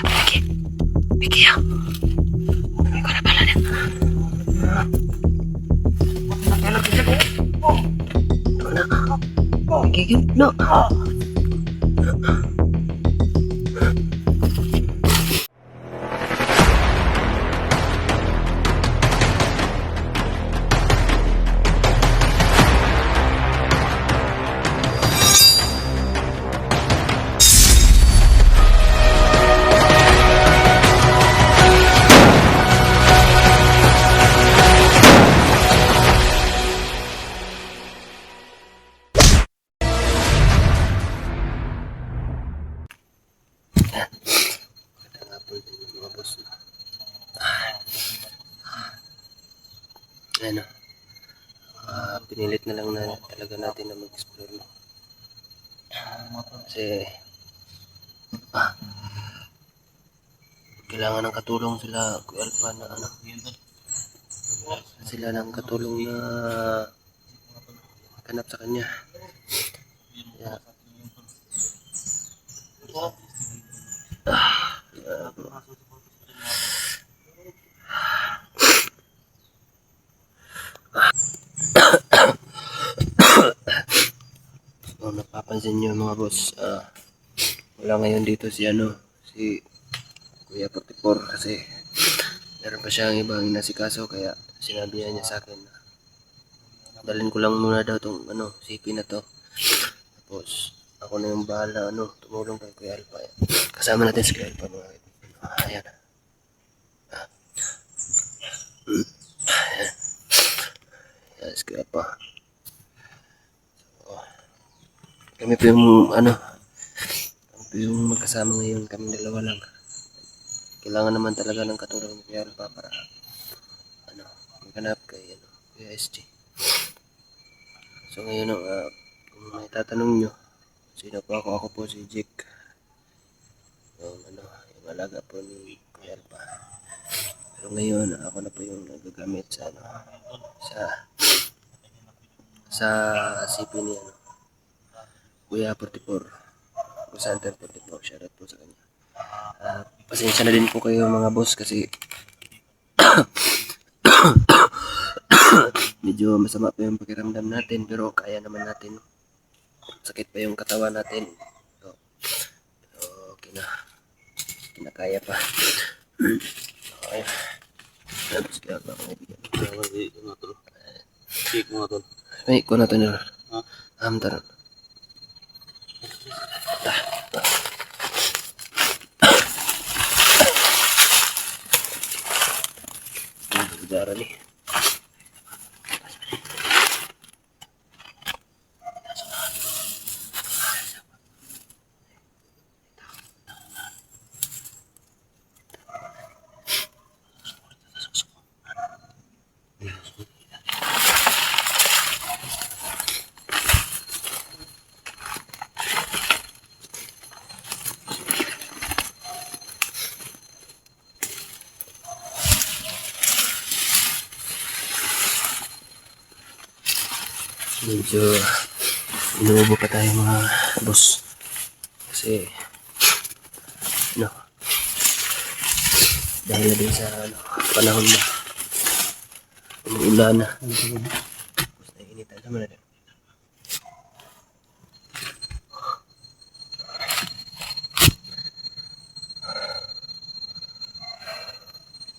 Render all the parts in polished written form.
Piki. Piki ya. Piki ko na pala niya. Piki no. Mga boss. Ano, pinilit na lang na talaga natin na mag-explore, no? Kasi kailangan ng katulong sila Kuya Alpha na ano, sila ng katulong na kanap sa kanya. Kaya, kung napapansin nyo mga boss, wala ngayon dito si Kuya 44 kasi meron pa siyang ibang inasikaso, kaya sinabi niya sa akin na dalhin ko lang muna daw tong CP na to, tapos ako na yung bahala tumulong kay Kuya Alpha. Kasama natin si Kuya Alpha mga ayan. Ayan si Kuya Alpha. Kami po yung yung magkasama ngayon, kami dalawa lang. Kailangan naman talaga ng katulong ni Kuya Alpha para maghanap kay Kuya SG. So ngayon kung may tatanong nyo, sino po ako po si Jake. Yung alaga po ni Kuya Alpha. Pero ngayon ako na po yung nagagamit sa CP ni Kuya 44, Center 44, shoutout po sa kanya. Pasensya na din po kayo mga boss kasi medyo masama pa yung pakiramdam natin, pero kaya naman natin. Sakit pa yung katawan natin. So okay na. Kinakaya pa. Okay. Tapos kaya pa ako ibigyan. May ko na to nila. Amtar. Darah nih. Medyo inuubo pa tayo mga boss kasi dahil na din sa panahon na umuulan na, tapos nainitan naman na.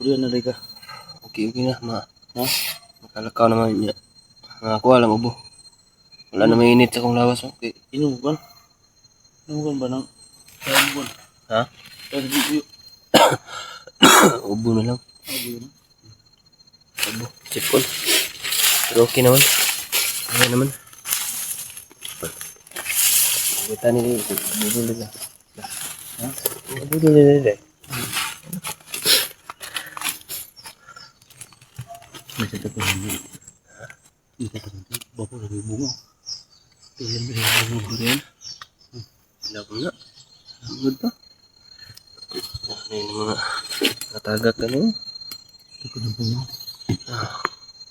Udah na rin ka. Okay na makalakaw naman niya. Nakakuha lang ubo. Wala na mainit sa kong lawas. Okay. Inuman ba ng sabon? Ha? Ubo na lang. Ubo. Sipon. Pero okay naman. Okay naman. Kita ni budul nila. Ha? Budul nila. Macam tu pun. Ini kata nanti bapak lagi bunga. Biar Durian. Wala ko nga. Good pa. Ano yung mga natagak ka nyo? Ito ko na bunga.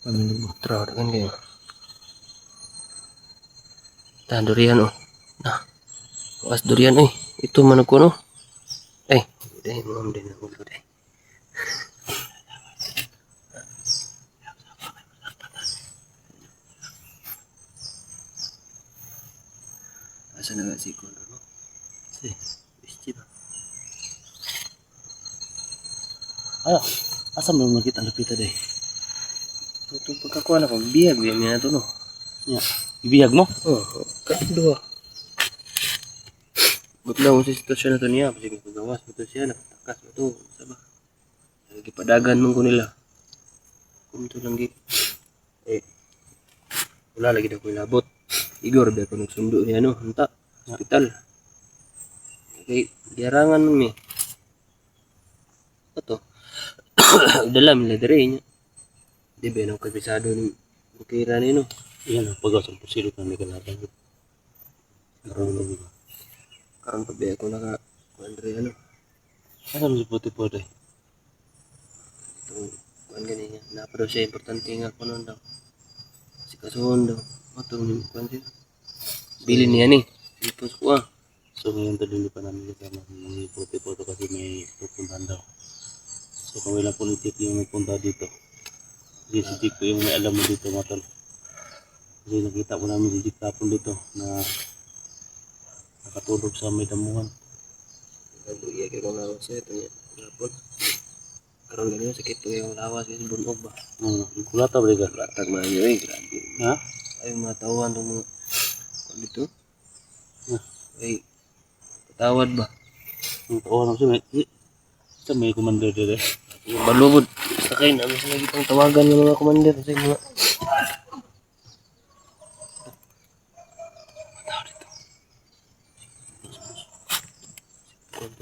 Pamilya mo. Traw kan kayo. Durian oh. Bukas durian Ito manok ko no. Dahil mo din ang ulo dahil. Asa na nga si Kuno, no? Si. Bischi ba? Ayo. Asa mo nakita ang lapita day? Itong pagkakuha na kong biyag niya to, no? Ya. Ibiyag mo? Oo, katidwa. Butla mo sa sitwasyon na to niya, kasi kung gawas mo to siya, nakatakas mo to, saba. Lagi padagan mo ko nila. Kung to lang wala lagi na ko ilabot. Igor, ba ko nagsundo niya, no? Hanta, hospital. Okay, diarangan mo ni. Ito, dalam nila dire niya. Di ba nang kabisado ni bukira ni, no? Iyan ang pagawas ang pusilot na may kalaban. Karoon na ba? Karon pa ba ako naka, Andre, ano? Asa mo si puti po day? Itong, kuhan ganyan niya. Napadaw siya, importante nga ko nun daw. Si kasuhon daw. Matong ni kuhan siya. Bili niya ni. Ipos ko ah. So ngayon talili pa namin kasama ng puti po kasi may pupuntahan daw. So kung ilang politik yung pupunta dito. Kasi si Chick po yung may alam mo dito matol. Kasi nakita ko namin si Chick tapon dito na nakatulog sa may damuhan. Naluya kayo kong lawas siya. Ito niya. Napon. Karon ganyan sakit po yung lawas kasi bunog ba. Kulata ba rin ka? Latag man yun eh. Grabe. Ha? Ay mga tawhan itong mga kuhan dito. Ha? Ay patawad ba? Ang taon ako sa may commander dito. Yung balubod. Sakay namin sa lagi pang tawagan ng mga commander. Sa mga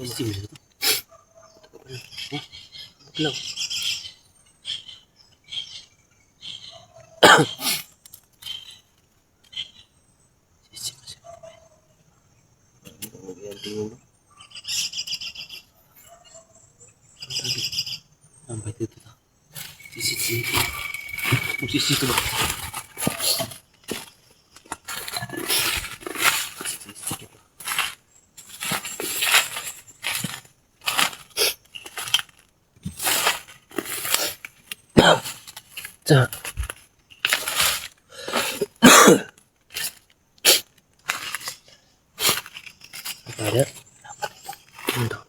Isi mo dito. lang. Sisi mo siya. Mag-ianting mo. Sampai dito ta. Sisi. Sisi to ba? Sa. Apa ada? Untuk.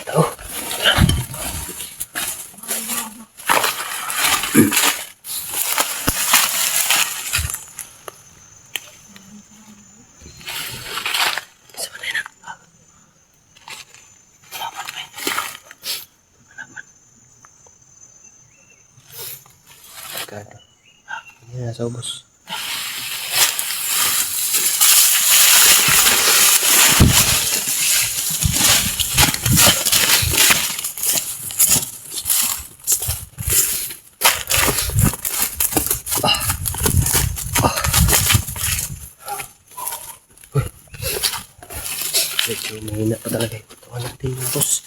Tahu. Ada. Ini nasa ubos. Medyo mahina pa talaga yung katawan natin mga boss.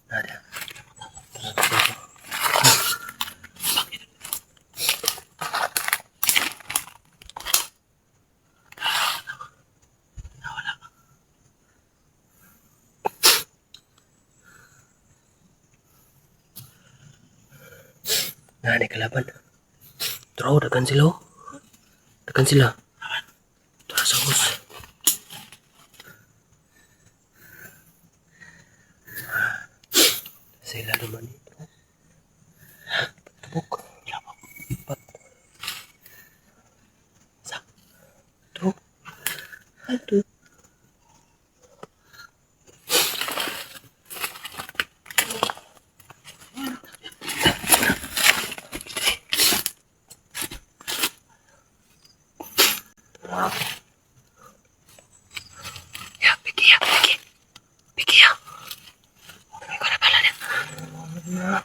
Ada. Nah, ada kalaban. Terus dekan sila. Dekan sila. Terus bos. Sila naman ito. Tubok. Empat. Sak. Tuh. Aduh. Ya, pergi ya, pergi. Pergi ya. Pergi kau ada bala dia. Nak.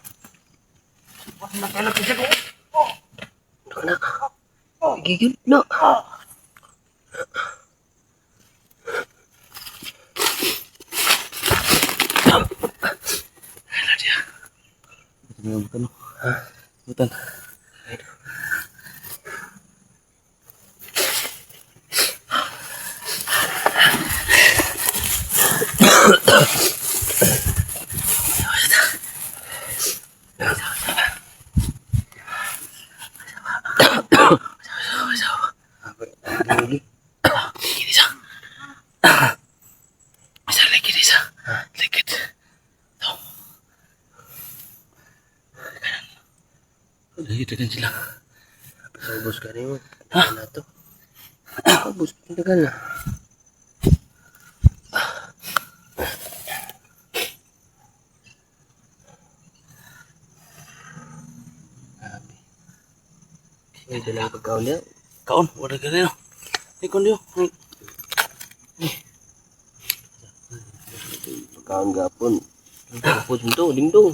Pergi yun, nak. Butan. Lagi. Gini sa. Sa lagi sa. Likit. Tahu. Lagi tekan sila. Ubos ka rin mo. Ha? Ano na to? Ubos. Tagal na. Grabe. Uy, dalang pagkaon niya. Kaon, wala ka rin. Ikon diyo. Pagkaon gapon. Gapon ito, dingdong.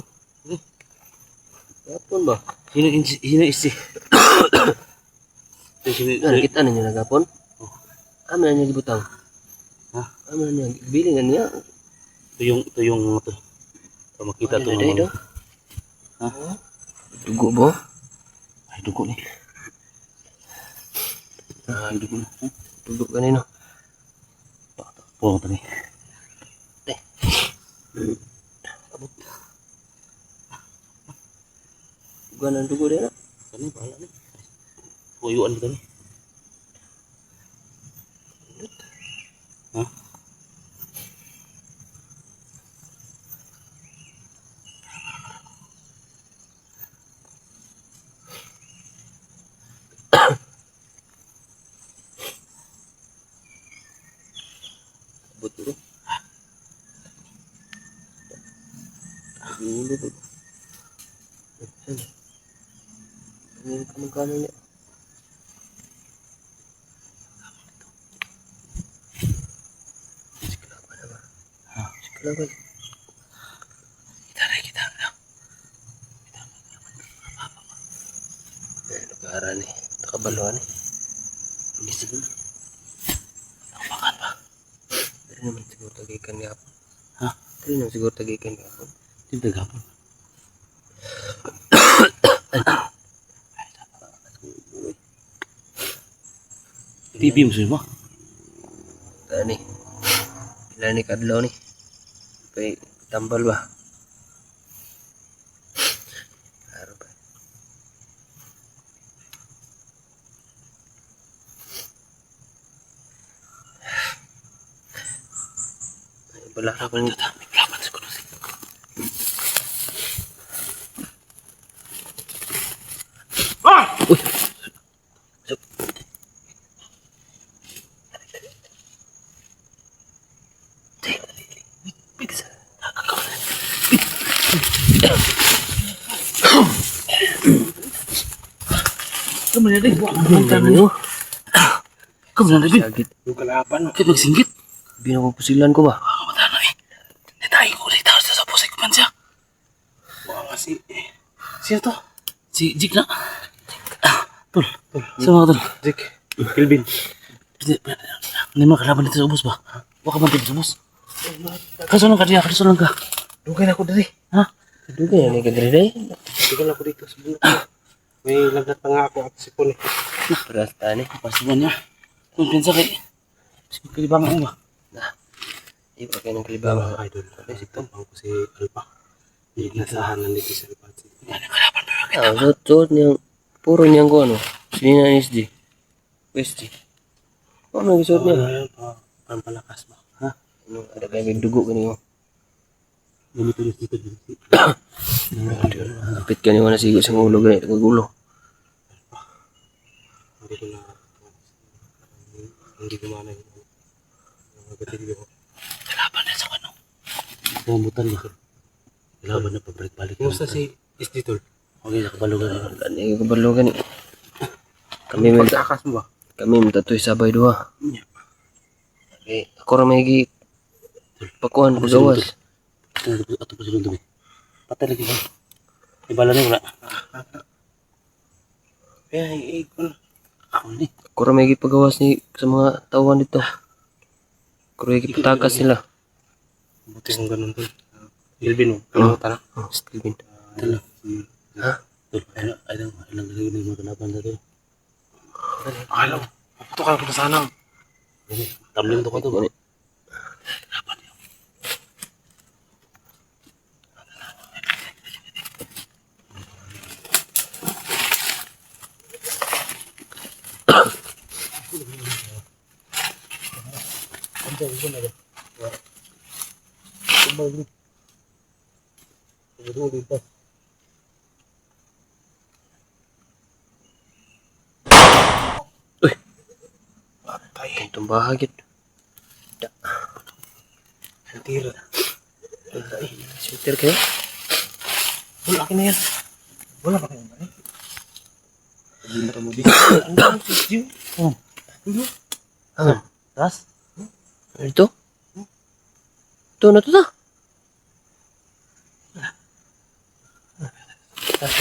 Gapon ba? Sino isi? Sino Nakita na niyo na gapon? Amin na niya gibutang. Ha? Amin na niya. Bilingan niya. Ito yung ito. Para makita ito Ay, ng Ha? Dugo ba? Ay, dugo ni. Ay, dugo na. Dugo kanino? Puwang ito ni. Dugo ng dugo din na. Kani, bahala ni. Puyuan kita ni. Ha? Abot ko. Ulo ba? Saan? Ang kamagkano niya. Siklaban na ba? Ha? Siklaban. Kita na, kita na. Nagkara ni. Nakabaluan ni. Isa na. Nakamakan ba? Dari naman siguro tagikan niya ako. Ha? Dari naman siguro tagikan niya ako. Tinta gapon. TV mo sa'yo mo? Ni. Ilan ni kadlaw ni. Kay tambal ba? Araw ba? Ay, bala ka pa niya. May plapan sa kuno. Uy! Kamu na rin. Ano? Kamu na rin. Sagit. Yung kalaban. Kaya magsinggit. Binapupusilan ko ba? Kamu na rin. Nitahin ko rin tao sa pusay ko man siya. Wala nga si... Sino to? Si Jik na. Tol. Sama ka tol. Jik. Kelvin. Hindi mo kalaban dito sa ubos ba? Waka man dito sa ubos. Kaso lang ka diya. Kaso lang ka. Dugay na ako dari. Ha? Dugay na ni kadiri day. Dugay na ako dito sa bulok. May lagat pa nga ako at sipon eh. Rasta ni. Pasuban niya. Kung pinsa kay... Sige kalibangan mo ba? Iba kayo ng kalibawa. Mga idol. Ito pang ko si Alpa. Nasahan nandito si Alpa. Ano kalaban ba? Ah, suot niyang puro niyang ko ano. Sina SG. SG. Ano ang suot niya? Pampalakas ba? Ha? Ano ada kayo dugo kanyo. Ganito rin dito. Kapit ka niyo na sigo sa ulo ganito kagulo. Hindi ko na... Hindi gumana yung... Magating ko. Kalaban na sa ano? Pumutan ba? Kailangan na pabalik-balik. Kumusta si SD Tol? Okay, nakabalugan na. Wala niyo kabalogan. Kami man Pagkakas mo ba? kami man tatoy sabay duha. Okay, ako ra may gi pakuan ko gawas. Ato pa silong dumi. Patay lagi ba? Ibala na wala. Kaya ikon. Ako ni. Ako ra may gi pagawas ni sa mga tawhan dito. Ako ra gi patakas nila. Buti kung ganun Tol. Kelvin mo. Kalimutan na. Oh, Steven. Tala. Ha? Tol, ayun kasi mo kanapan sa tol. Alam, ito ka na sana. Tamlin to ko to. Gani. Patay. Itong bahagit. Ang tira. Shooter kayo? Wala akin na yan. Wala pa kayo na eh. Hindi mo tamo di. Ang dami video. Oh. Ah, Tas? ano ito? Ito na ito ta. Tas.